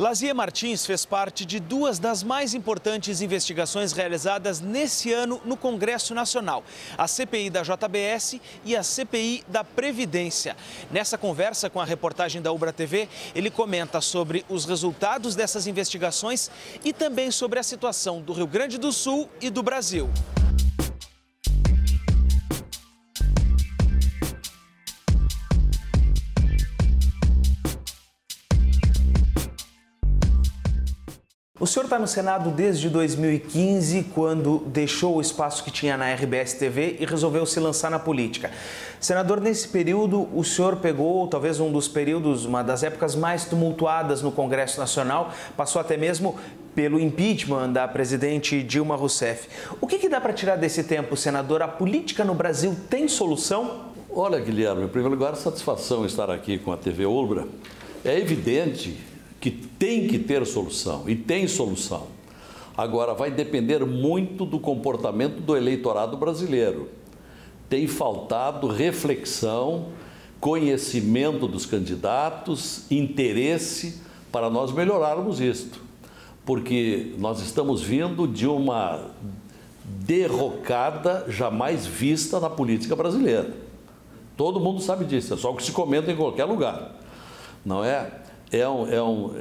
Lazier Martins fez parte de duas das mais importantes investigações realizadas nesse ano no Congresso Nacional, a CPI da JBS e a CPI da Previdência. Nessa conversa com a reportagem da Ubra TV, ele comenta sobre os resultados dessas investigações e também sobre a situação do Rio Grande do Sul e do Brasil. O senhor está no Senado desde 2015, quando deixou o espaço que tinha na RBS TV e resolveu se lançar na política. Senador, nesse período, o senhor pegou talvez um dos períodos, uma das épocas mais tumultuadas no Congresso Nacional, passou até mesmo pelo impeachment da presidente Dilma Rousseff. O que dá para tirar desse tempo, senador? A política no Brasil tem solução? Olha, Guilherme, em primeiro lugar, satisfação estar aqui com a TV Ubra. É evidente que tem que ter solução, e tem solução. Agora, vai depender muito do comportamento do eleitorado brasileiro. Tem faltado reflexão, conhecimento dos candidatos, interesse para nós melhorarmos isto. Porque nós estamos vindo de uma derrocada jamais vista na política brasileira. Todo mundo sabe disso, é só o que se comenta em qualquer lugar, não é? É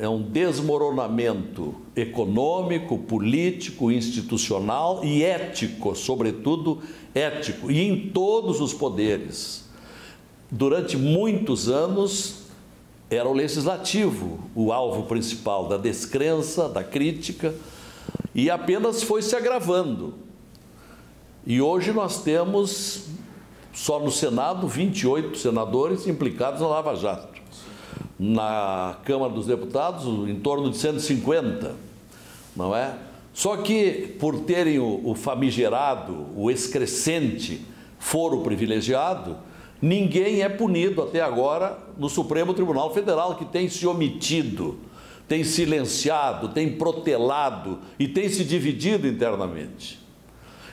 um desmoronamento econômico, político, institucional e ético, sobretudo ético, e em todos os poderes. Durante muitos anos, era o legislativo o alvo principal da descrença, da crítica, e apenas foi se agravando. E hoje nós temos, só no Senado, 28 senadores implicados na Lava Jato. Na Câmara dos Deputados, em torno de 150, não é? Só que, por terem o famigerado, o excrescente foro privilegiado, ninguém é punido até agora no Supremo Tribunal Federal, que tem se omitido, tem silenciado, tem protelado e tem se dividido internamente.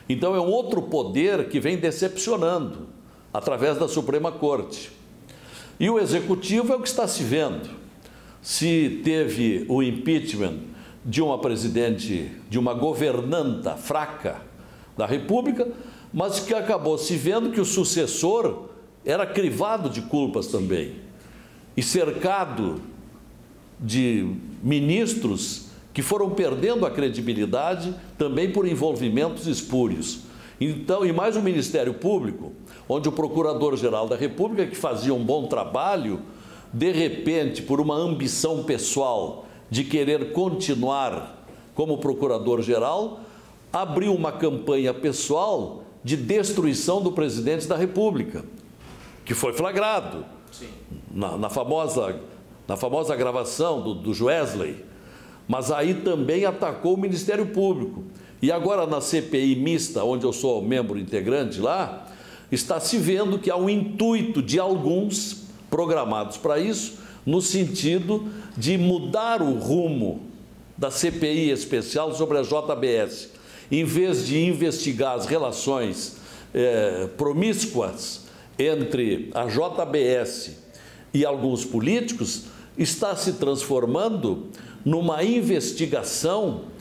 Então é um outro poder que vem decepcionando através da Suprema Corte. E o Executivo é o que está se vendo. Se teve o impeachment de uma presidente, de uma governanta fraca da República, mas que acabou se vendo que o sucessor era crivado de culpas também e cercado de ministros que foram perdendo a credibilidade também por envolvimentos espúrios. Então, e mais o Ministério Público, onde o Procurador-Geral da República, que fazia um bom trabalho, de repente, por uma ambição pessoal de querer continuar como Procurador-Geral, abriu uma campanha pessoal de destruição do Presidente da República, que foi flagrado na famosa gravação do Joesley, mas aí também atacou o Ministério Público. E agora na CPI mista, onde eu sou membro integrante lá, está se vendo que há um intuito de alguns programados para isso, no sentido de mudar o rumo da CPI especial sobre a JBS. Em vez de investigar as relações promíscuas entre a JBS e alguns políticos, está se transformando numa investigação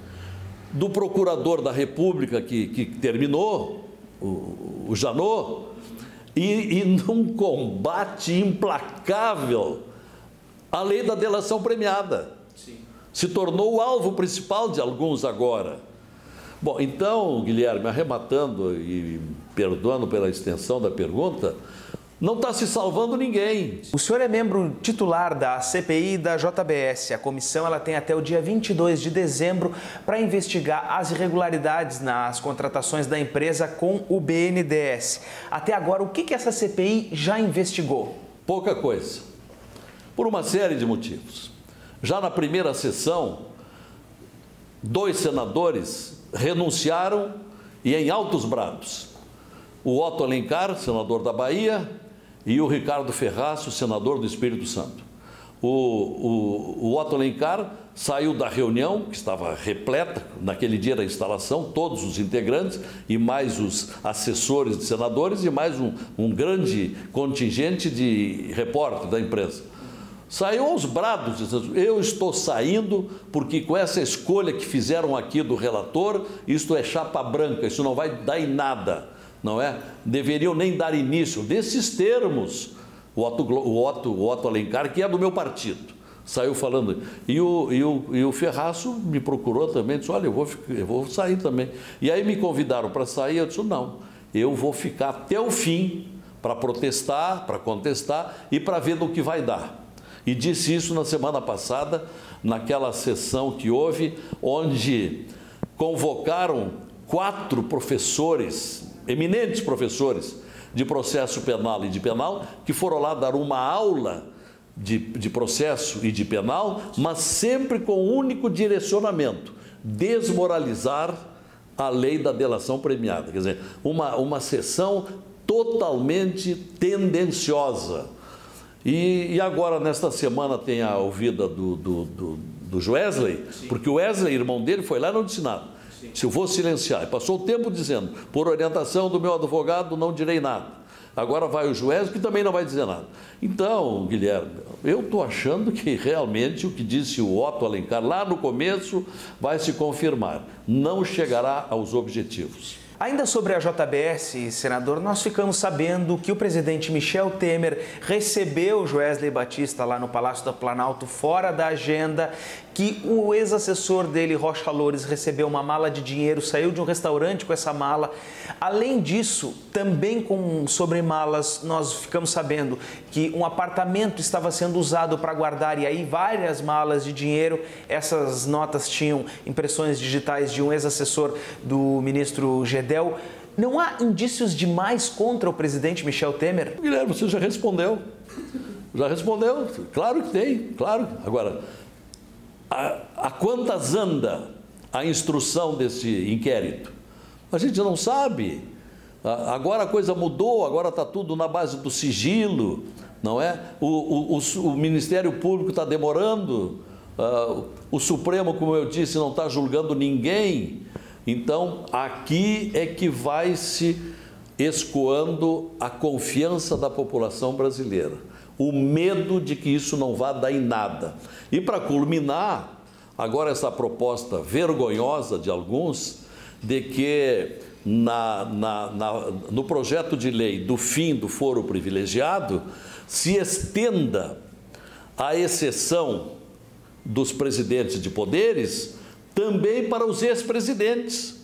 do Procurador da República que terminou, o Janot, e num combate implacável à lei da delação premiada. Sim. Se tornou o alvo principal de alguns agora. Bom, então, Guilherme, arrematando e perdoando pela extensão da pergunta, não está se salvando ninguém. O senhor é membro titular da CPI da JBS. A comissão ela tem até o dia 22 de dezembro para investigar as irregularidades nas contratações da empresa com o BNDES. Até agora, o que essa CPI já investigou? Pouca coisa, por uma série de motivos. Já na primeira sessão, 2 senadores renunciaram e em altos brados. O Otto Alencar, senador da Bahia, e o Ricardo Ferraz, senador do Espírito Santo. O Otto Alencar saiu da reunião, que estava repleta, naquele dia da instalação, todos os integrantes, e mais os assessores de senadores, e mais um grande contingente de repórteres da imprensa. Saiu aos brados, dizendo, eu estou saindo porque com essa escolha que fizeram aqui do relator, isto é chapa branca, isso não vai dar em nada, não é? Deveriam nem dar início, desses termos, o Otto Alencar, que é do meu partido, saiu falando. E o Ferraço me procurou também, disse, olha, eu vou sair também. E aí me convidaram para sair, eu disse, não, eu vou ficar até o fim para protestar, para contestar e para ver do que vai dar. E disse isso na semana passada, naquela sessão que houve, onde convocaram 4 professores, eminentes professores de processo penal e de penal, que foram lá dar uma aula de processo e de penal, mas sempre com o único direcionamento, desmoralizar a lei da delação premiada. Quer dizer, uma sessão totalmente tendenciosa. E agora, nesta semana, tem a ouvida do Wesley, porque o Wesley, irmão dele, foi lá e não disse nada. Se eu vou silenciar, e passou o tempo dizendo, por orientação do meu advogado, não direi nada. Agora vai o Wesley, que também não vai dizer nada. Então, Guilherme, eu estou achando que realmente o que disse o Otto Alencar lá no começo vai se confirmar. Não chegará aos objetivos. Ainda sobre a JBS, senador, nós ficamos sabendo que o presidente Michel Temer recebeu Wesley Batista lá no Palácio do Planalto, fora da agenda, que o ex-assessor dele, Rocha Loures, recebeu uma mala de dinheiro, saiu de um restaurante com essa mala. Além disso, também sobre malas, nós ficamos sabendo que um apartamento estava sendo usado para guardar, e aí várias malas de dinheiro. Essas notas tinham impressões digitais de um ex-assessor do ministro Gedel. Não há indícios demais contra o presidente Michel Temer? Guilherme, você já respondeu. Já respondeu. Claro que tem, claro. Agora, a quantas anda a instrução desse inquérito? A gente não sabe. Agora a coisa mudou, agora está tudo na base do sigilo, não é? O Ministério Público está demorando, o Supremo, como eu disse, não está julgando ninguém. Então, aqui é que vai se escoando a confiança da população brasileira, o medo de que isso não vá dar em nada. E para culminar, agora essa proposta vergonhosa de alguns, de que no projeto de lei do fim do foro privilegiado, se estenda a exceção dos presidentes de poderes também para os ex-presidentes.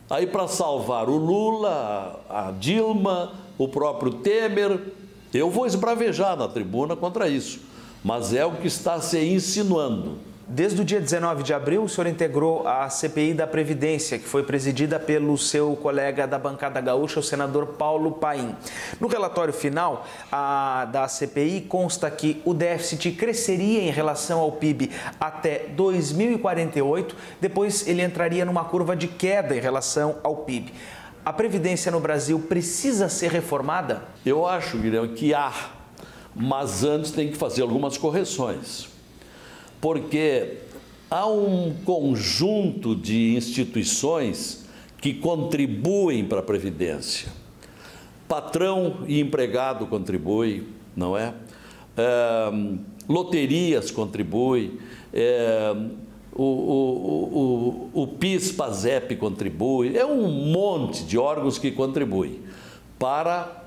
Aí, para salvar o Lula, a Dilma, o próprio Temer, eu vou esbravejar na tribuna contra isso, mas é o que está se insinuando. Desde o dia 19 de abril, o senhor integrou a CPI da Previdência, que foi presidida pelo seu colega da bancada gaúcha, o senador Paulo Paim. No relatório final da CPI, consta que o déficit cresceria em relação ao PIB até 2048, depois ele entraria numa curva de queda em relação ao PIB. A Previdência no Brasil precisa ser reformada? Eu acho, Guilherme, que há, mas antes tem que fazer algumas correções. Porque há um conjunto de instituições que contribuem para a Previdência. Patrão e empregado contribuem, não é? Loterias contribuem, o PIS, PASEP contribui, é um monte de órgãos que contribuem para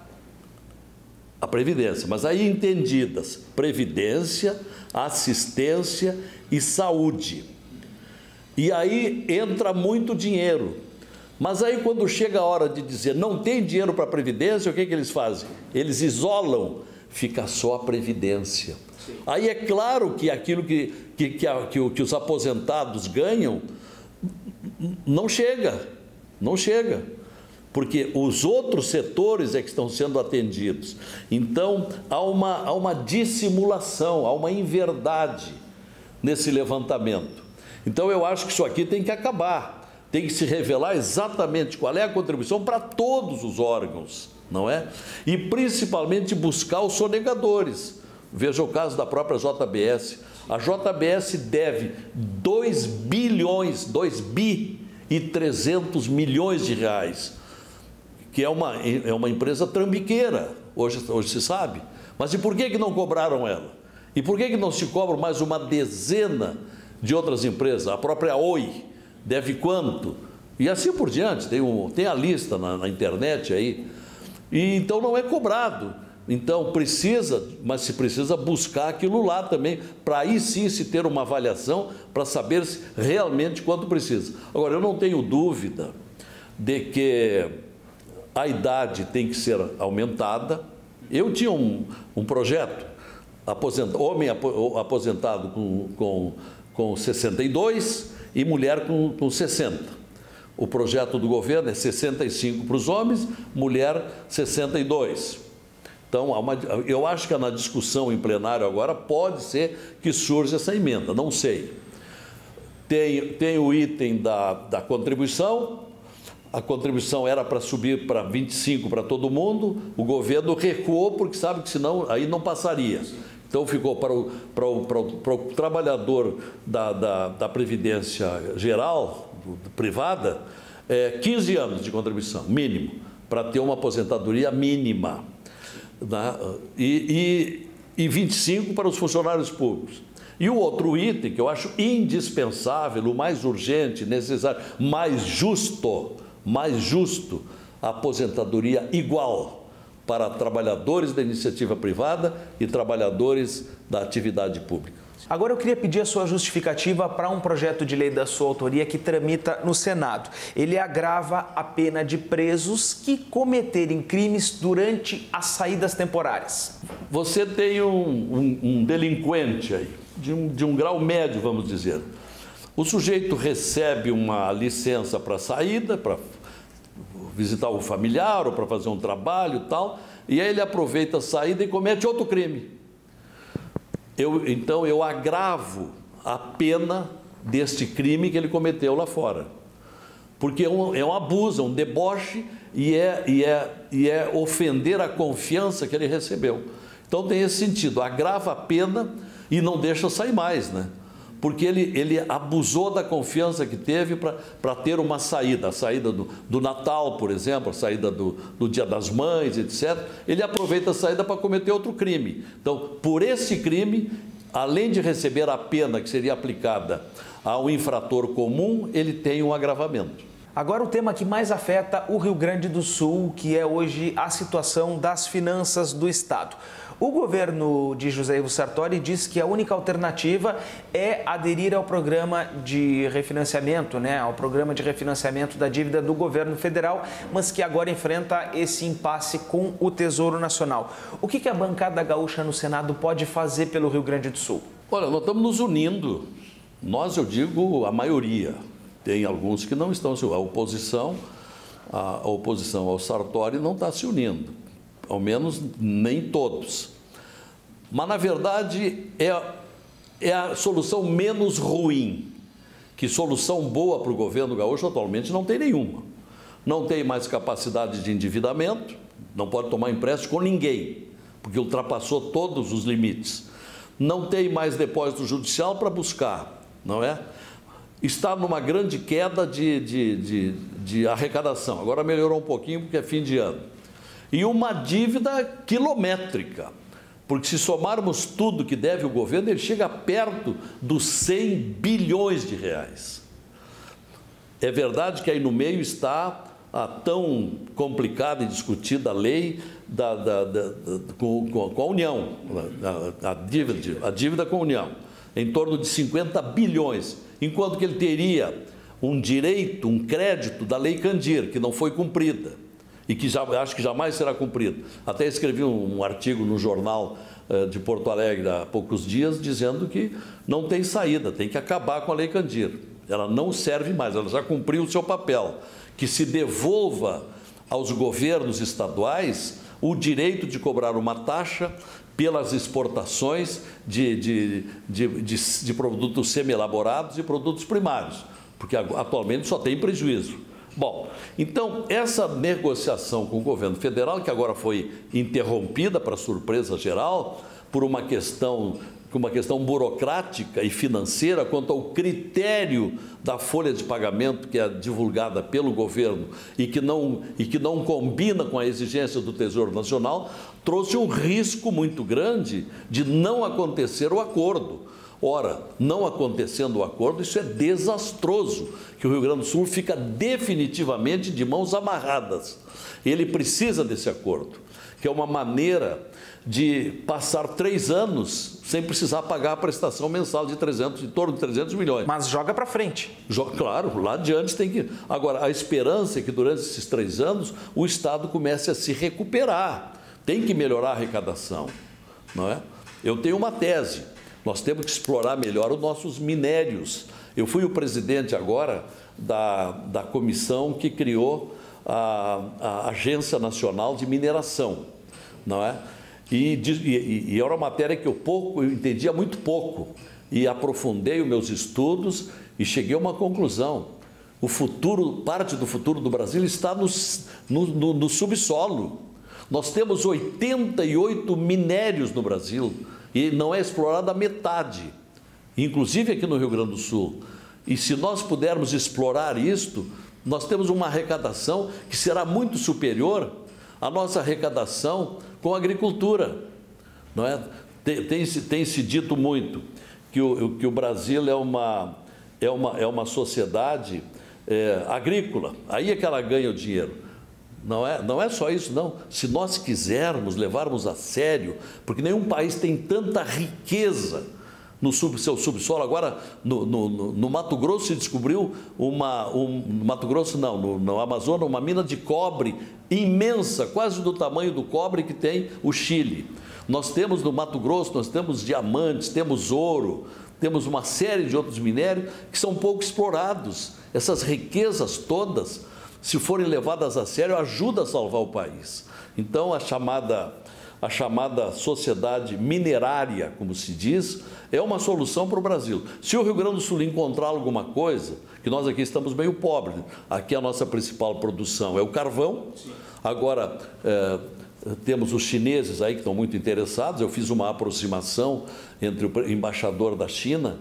a Previdência, mas aí entendidas, Previdência, assistência e saúde. E aí entra muito dinheiro. Mas aí quando chega a hora de dizer não tem dinheiro para a Previdência, o que eles fazem? Eles isolam, fica só a Previdência. Sim. Aí é claro que aquilo que os aposentados ganham não chega, porque os outros setores é que estão sendo atendidos. Então, há uma dissimulação, há uma inverdade nesse levantamento. Então, eu acho que isso aqui tem que acabar, tem que se revelar exatamente qual é a contribuição para todos os órgãos, não é? E, principalmente, buscar os sonegadores. Veja o caso da própria JBS. A JBS deve 2 bilhões, 2 bi e 300 milhões de reais, que é uma empresa trambiqueira, hoje se sabe. Mas e por que não cobraram ela? E por que não se cobra mais uma dezena de outras empresas? A própria Oi deve quanto? E assim por diante, tem a lista na internet aí. E então não é cobrado. Então mas se precisa buscar aquilo lá também, para aí sim se ter uma avaliação, para saber se realmente quanto precisa. Agora, eu não tenho dúvida de que a idade tem que ser aumentada. Eu tinha um projeto, homem aposentado com 62 e mulher com 60. O projeto do governo é 65 para os homens, mulher 62. Então, eu acho que na discussão em plenário agora pode ser que surja essa emenda, não sei. Tem o item da contribuição. A contribuição era para subir para 25 para todo mundo, o governo recuou porque sabe que senão aí não passaria. Então ficou para o trabalhador da Previdência Geral, privada, 15 anos de contribuição, mínimo, para ter uma aposentadoria mínima. E 25 para os funcionários públicos. E o outro item que eu acho indispensável, o mais urgente, necessário, mais justo, a aposentadoria igual para trabalhadores da iniciativa privada e trabalhadores da atividade pública. Agora eu queria pedir a sua justificativa para um projeto de lei da sua autoria que tramita no Senado. Ele agrava a pena de presos que cometerem crimes durante as saídas temporárias. Você tem um delinquente aí, de um grau médio, vamos dizer. O sujeito recebe uma licença para saída, para visitar o familiar ou para fazer um trabalho e tal, e aí ele aproveita a saída e comete outro crime. Então eu agravo a pena deste crime que ele cometeu lá fora. Porque é um abuso, é um deboche e é ofender a confiança que ele recebeu. Então tem esse sentido, agrava a pena e não deixa sair mais, né? Porque ele abusou da confiança que teve para ter uma saída, a saída do Natal, por exemplo, a saída do Dia das Mães, etc. Ele aproveita a saída para cometer outro crime. Então, por esse crime, além de receber a pena que seria aplicada ao infrator comum, ele tem um agravamento. Agora o tema que mais afeta o Rio Grande do Sul, que é hoje a situação das finanças do Estado. O governo de José Ivo Sartori diz que a única alternativa é aderir ao programa de refinanciamento, ao programa de refinanciamento da dívida do governo federal, mas que agora enfrenta esse impasse com o Tesouro Nacional. O que a bancada gaúcha no Senado pode fazer pelo Rio Grande do Sul? Olha, nós estamos nos unindo. Nós, eu digo, a maioria. Tem alguns que não estão se unindo. A oposição ao Sartori não está se unindo. Ao menos nem todos. Mas, na verdade, é a solução menos ruim. Que solução boa para o governo gaúcho atualmente não tem nenhuma. Não tem mais capacidade de endividamento, não pode tomar empréstimo com ninguém, porque ultrapassou todos os limites. Não tem mais depósito judicial para buscar, não é? Está numa grande queda de arrecadação. Agora melhorou um pouquinho porque é fim de ano. E uma dívida quilométrica, porque se somarmos tudo que deve o governo, ele chega perto dos 100 bilhões de reais. É verdade que aí no meio está a tão complicada e discutida lei com a União, a dívida com a União, em torno de 50 bilhões, enquanto que ele teria um direito, um crédito da Lei Candir, que não foi cumprida. E que acho que jamais será cumprido. Até escrevi um artigo no jornal de Porto Alegre há poucos dias, dizendo que não tem saída, tem que acabar com a Lei Candir. Ela não serve mais, ela já cumpriu o seu papel. Que se devolva aos governos estaduais o direito de cobrar uma taxa pelas exportações de produtos semi-elaborados e produtos primários, porque atualmente só tem prejuízo. Bom, então essa negociação com o governo federal, que agora foi interrompida para surpresa geral, por uma questão uma questão burocrática e financeira quanto ao critério da folha de pagamento que é divulgada pelo governo e que não combina com a exigência do Tesouro Nacional, trouxe um risco muito grande de não acontecer o acordo. Ora, não acontecendo o acordo, isso é desastroso, que o Rio Grande do Sul fica definitivamente de mãos amarradas. Ele precisa desse acordo, que é uma maneira de passar 3 anos sem precisar pagar a prestação mensal de em torno de 300 milhões. Mas joga para frente. Claro, lá adiante tem que... Agora, a esperança é que durante esses 3 anos o Estado comece a se recuperar. Tem que melhorar a arrecadação, não é? Eu tenho uma tese. Nós temos que explorar melhor os nossos minérios. Eu fui o presidente agora da comissão que criou a Agência Nacional de Mineração, não é? E era uma matéria que eu entendia muito pouco, e aprofundei os meus estudos e cheguei a uma conclusão. Parte do futuro do Brasil está no subsolo. Nós temos 88 minérios no Brasil e não é explorada a metade, inclusive aqui no Rio Grande do Sul. E se nós pudermos explorar isto, nós temos uma arrecadação que será muito superior à nossa arrecadação com a agricultura, não é? Tem se dito muito que o Brasil é uma sociedade agrícola, aí é que ela ganha o dinheiro. Não é só isso, não. Se nós quisermos levarmos a sério, porque nenhum país tem tanta riqueza no seu subsolo. Agora, no Mato Grosso se descobriu no Mato Grosso não, no Amazonas, uma mina de cobre imensa, quase do tamanho do cobre que tem o Chile. Nós temos no Mato Grosso, nós temos diamantes, temos ouro, temos uma série de outros minérios que são pouco explorados. Essas riquezas todas, se forem levadas a sério, ajuda a salvar o país. Então, a chamada sociedade minerária, como se diz, é uma solução para o Brasil. Se o Rio Grande do Sul encontrar alguma coisa, que nós aqui estamos meio pobres, aqui a nossa principal produção é o carvão. Sim. Agora, temos os chineses aí que estão muito interessados. Eu fiz uma aproximação entre o embaixador da China,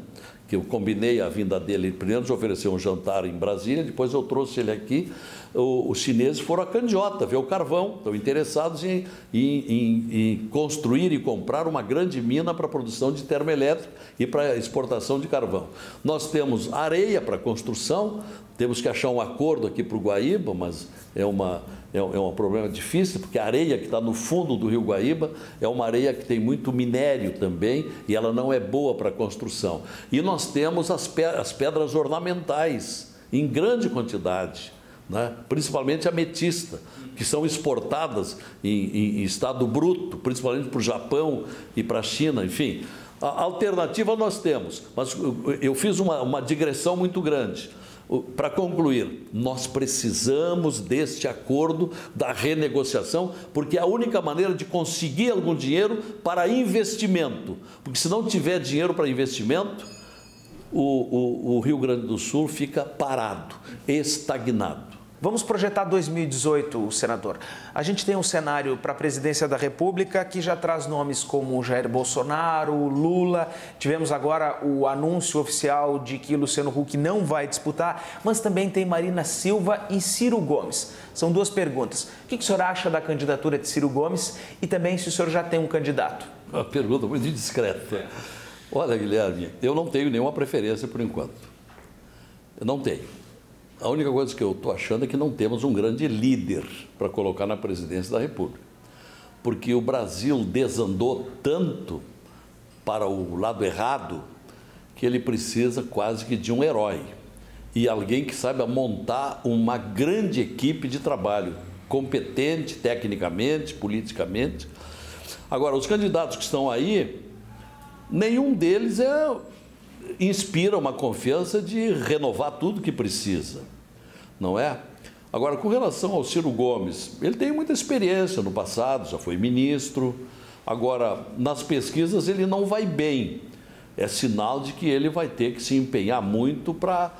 que eu combinei a vinda dele, primeiro de oferecer um jantar em Brasília, depois eu trouxe ele aqui. Os chineses foram a Candiota ver o carvão, estão interessados em construir e comprar uma grande mina para a produção de termoelétrica e para a exportação de carvão. Nós temos areia para construção, temos que achar um acordo aqui para o Guaíba, mas é um problema difícil, porque a areia que está no fundo do rio Guaíba é uma areia que tem muito minério também e ela não é boa para a construção. E nós temos as pedras ornamentais em grande quantidade, né? Principalmente a ametista, que são exportadas em estado bruto, principalmente para o Japão e para a China, enfim. A alternativa nós temos, mas eu fiz uma digressão muito grande. Para concluir, nós precisamos deste acordo, da renegociação, porque é a única maneira de conseguir algum dinheiro para investimento. Porque se não tiver dinheiro para investimento, o Rio Grande do Sul fica parado, estagnado. Vamos projetar 2018, senador. A gente tem um cenário para a presidência da República que já traz nomes como Jair Bolsonaro, Lula. Tivemos agora o anúncio oficial de que Luciano Huck não vai disputar, mas também tem Marina Silva e Ciro Gomes. São 2 perguntas. O que o senhor acha da candidatura de Ciro Gomes e também se o senhor já tem um candidato? Uma pergunta muito discreta. Olha, Guilherme, eu não tenho nenhuma preferência por enquanto. Eu não tenho. A única coisa que eu estou achando é que não temos um grande líder para colocar na presidência da República. Porque o Brasil desandou tanto para o lado errado que ele precisa quase que de um herói. E alguém que saiba montar uma grande equipe de trabalho, competente tecnicamente, politicamente. Agora, os candidatos que estão aí, nenhum deles inspira uma confiança de renovar tudo que precisa, não é? Agora, com relação ao Ciro Gomes, ele tem muita experiência no passado, já foi ministro. Agora, nas pesquisas ele não vai bem. É sinal de que ele vai ter que se empenhar muito para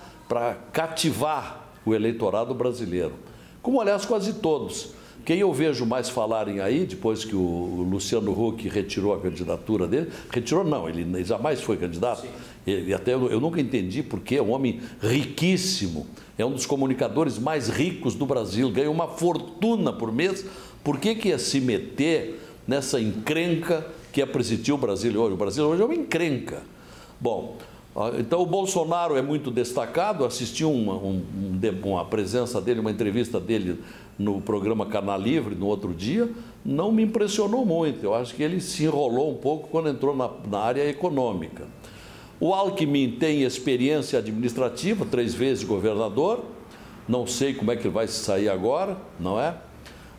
cativar o eleitorado brasileiro. Como, aliás, quase todos. Quem eu vejo mais falarem aí, depois que o Luciano Huck retirou a candidatura dele, retirou não, ele jamais foi candidato. E até eu nunca entendi porque é um homem riquíssimo, é um dos comunicadores mais ricos do Brasil, ganha uma fortuna por mês. Por que ia se meter nessa encrenca que é presidir o Brasil hoje? O Brasil hoje é uma encrenca. Bom, então o Bolsonaro é muito destacado, assisti uma presença dele, uma entrevista dele no programa Canal Livre no outro dia, não me impressionou muito. Eu acho que ele se enrolou um pouco quando entrou na área econômica. O Alckmin tem experiência administrativa, 3 vezes governador, não sei como é que ele vai se sair agora, não é?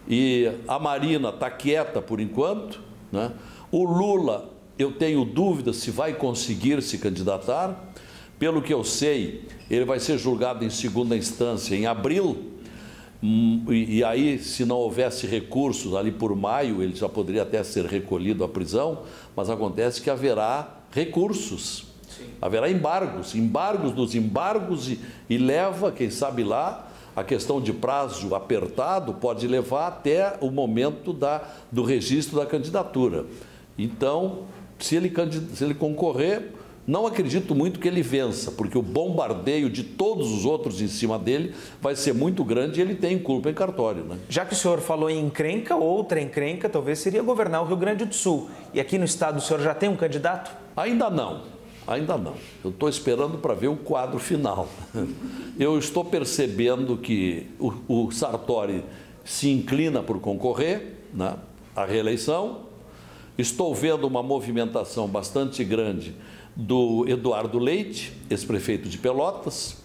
E a Marina está quieta por enquanto, né? O Lula, eu tenho dúvidas se vai conseguir se candidatar. Pelo que eu sei, ele vai ser julgado em segunda instância em abril. E aí, se não houvesse recursos ali por maio, ele já poderia até ser recolhido à prisão, mas acontece que haverá recursos, haverá embargos dos embargos e leva, quem sabe lá, a questão de prazo apertado pode levar até o momento do registro da candidatura. Então, se ele concorrer, não acredito muito que ele vença, porque o bombardeio de todos os outros em cima dele vai ser muito grande e ele tem culpa em cartório, né? Já que o senhor falou em encrenca, outra encrenca talvez seria governar o Rio Grande do Sul. E aqui no estado o senhor já tem um candidato? Ainda não. Eu estou esperando para ver o quadro final. Eu estou percebendo que o Sartori se inclina por concorrer, né, à reeleição. Estou vendo uma movimentação bastante grande do Eduardo Leite, ex-prefeito de Pelotas,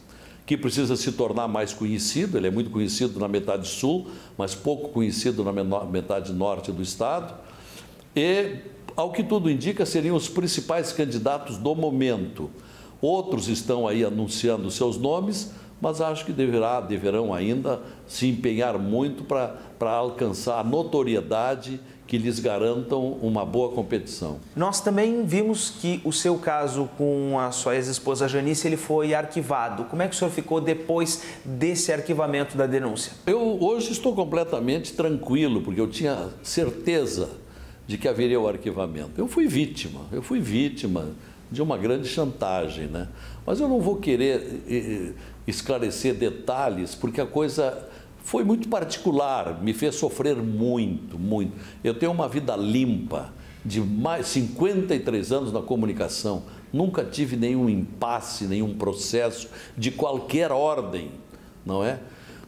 que precisa se tornar mais conhecido. Ele é muito conhecido na metade sul, mas pouco conhecido na metade norte do estado. E, ao que tudo indica, seriam os principais candidatos do momento. Outros estão aí anunciando seus nomes, mas acho que deverão ainda se empenhar muito para alcançar a notoriedade que lhes garantam uma boa competição. Nós também vimos que o seu caso com a sua ex-esposa Janice, ele foi arquivado. Como é que o senhor ficou depois desse arquivamento da denúncia? Eu hoje estou completamente tranquilo, porque eu tinha certeza de que haveria o arquivamento. Eu fui vítima de uma grande chantagem, né? Mas eu não vou querer esclarecer detalhes, porque a coisa foi muito particular, me fez sofrer muito. Eu tenho uma vida limpa, de mais 53 anos na comunicação, nunca tive nenhum impasse, nenhum processo de qualquer ordem, não é?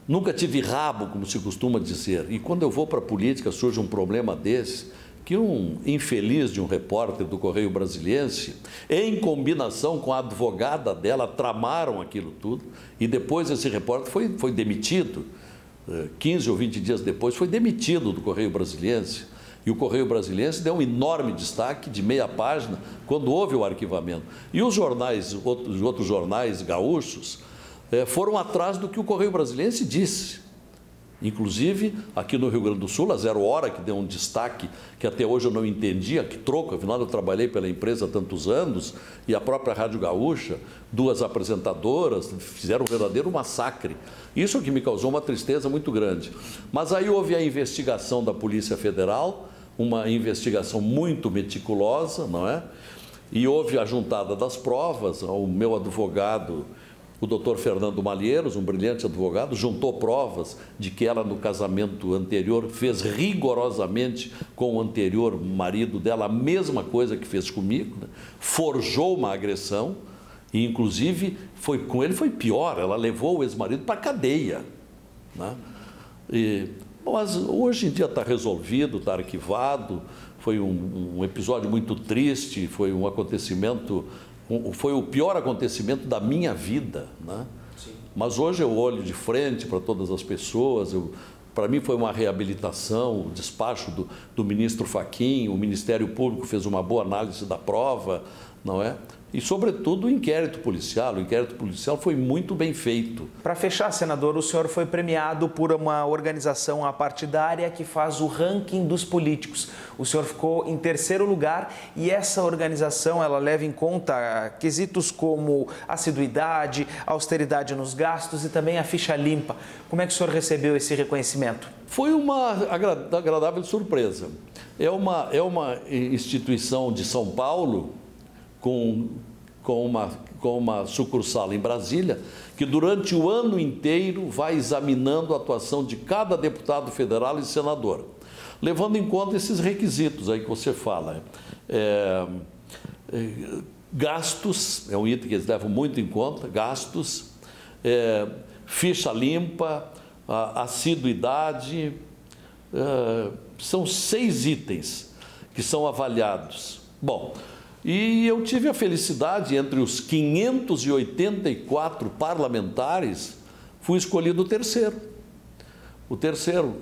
Nunca tive rabo, como se costuma dizer. E quando eu vou para a política, surge um problema desse, que um infeliz de um repórter do Correio Brasiliense, em combinação com a advogada dela, tramaram aquilo tudo, e depois esse repórter foi demitido. 15 ou 20 dias depois, foi demitido do Correio Brasiliense. E o Correio Brasiliense deu um enorme destaque de meia página quando houve o arquivamento. E os outros jornais gaúchos foram atrás do que o Correio Brasiliense disse. Inclusive, aqui no Rio Grande do Sul, a Zero Hora, que deu um destaque que até hoje eu não entendia, que troco, afinal eu trabalhei pela empresa há tantos anos, e a própria Rádio Gaúcha, 2 apresentadoras, fizeram um verdadeiro massacre. Isso é que me causou uma tristeza muito grande. Mas aí houve a investigação da Polícia Federal, uma investigação muito meticulosa, não é? E houve a juntada das provas, o meu advogado, o doutor Fernando Malheiros, um brilhante advogado, juntou provas de que ela, no casamento anterior, fez rigorosamente com o anterior marido dela a mesma coisa que fez comigo, né? Forjou uma agressão e, inclusive, com ele foi pior, ela levou o ex-marido para a cadeia, né? Mas hoje em dia está resolvido, está arquivado, foi um episódio muito triste, foi um acontecimento... Foi o pior acontecimento da minha vida, né? Mas hoje eu olho de frente para todas as pessoas. Para mim foi uma reabilitação, o despacho do ministro Fachin, o Ministério Público fez uma boa análise da prova, não é? E, sobretudo, o inquérito policial. O inquérito policial foi muito bem feito. Para fechar, senador, o senhor foi premiado por uma organização apartidária que faz o ranking dos políticos. O senhor ficou em terceiro lugar e essa organização ela leva em conta quesitos como assiduidade, austeridade nos gastos e também a ficha limpa. Como é que o senhor recebeu esse reconhecimento? Foi uma agradável surpresa. É uma instituição de São Paulo, com uma sucursal em Brasília, que durante o ano inteiro vai examinando a atuação de cada deputado federal e senador, levando em conta esses requisitos aí que você fala. Gastos, é um item que eles levam muito em conta, gastos, ficha limpa, assiduidade, são 6 itens que são avaliados. Bom, e eu tive a felicidade, entre os 584 parlamentares, fui escolhido o terceiro. O terceiro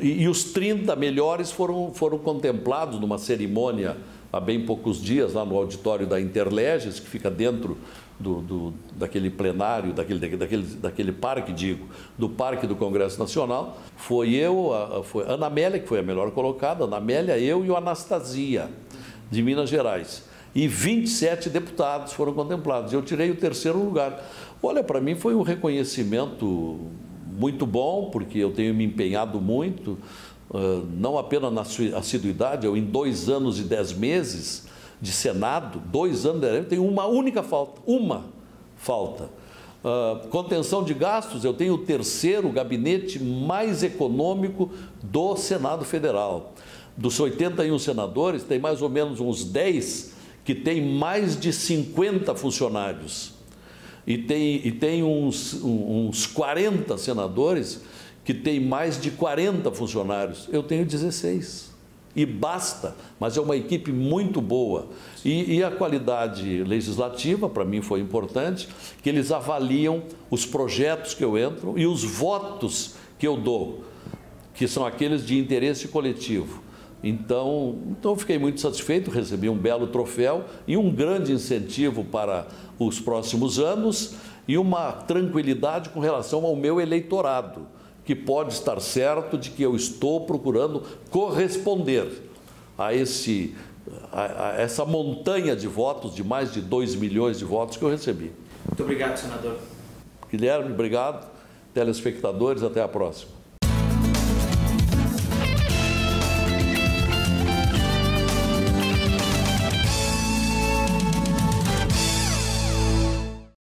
e os 30 melhores foram contemplados numa cerimônia há bem poucos dias, lá no auditório da Interleges, que fica dentro daquele plenário, daquele parque, do Parque do Congresso Nacional. Foi a Ana Amélia, que foi a melhor colocada, Ana Amélia, eu e o Anastasia, de Minas Gerais. E 27 deputados foram contemplados. Eu tirei o terceiro lugar. Olha, para mim foi um reconhecimento muito bom, porque eu tenho me empenhado muito, não apenas na assiduidade, eu em 2 anos e 10 meses de Senado, 2 anos, eu tenho uma única falta, contenção de gastos, eu tenho o terceiro gabinete mais econômico do Senado Federal. Dos 81 senadores, tem mais ou menos uns 10 que tem mais de 50 funcionários. E tem uns 40 senadores que tem mais de 40 funcionários. Eu tenho 16. E basta, mas é uma equipe muito boa. E a qualidade legislativa, para mim, foi importante, que eles avaliam os projetos que eu entro e os votos que eu dou, que são aqueles de interesse coletivo. Então eu fiquei muito satisfeito, recebi um belo troféu e um grande incentivo para os próximos anos e uma tranquilidade com relação ao meu eleitorado, que pode estar certo de que eu estou procurando corresponder a essa montanha de votos, de mais de 2 milhões de votos que eu recebi. Muito obrigado, senador. Guilherme, obrigado. Telespectadores, até a próxima.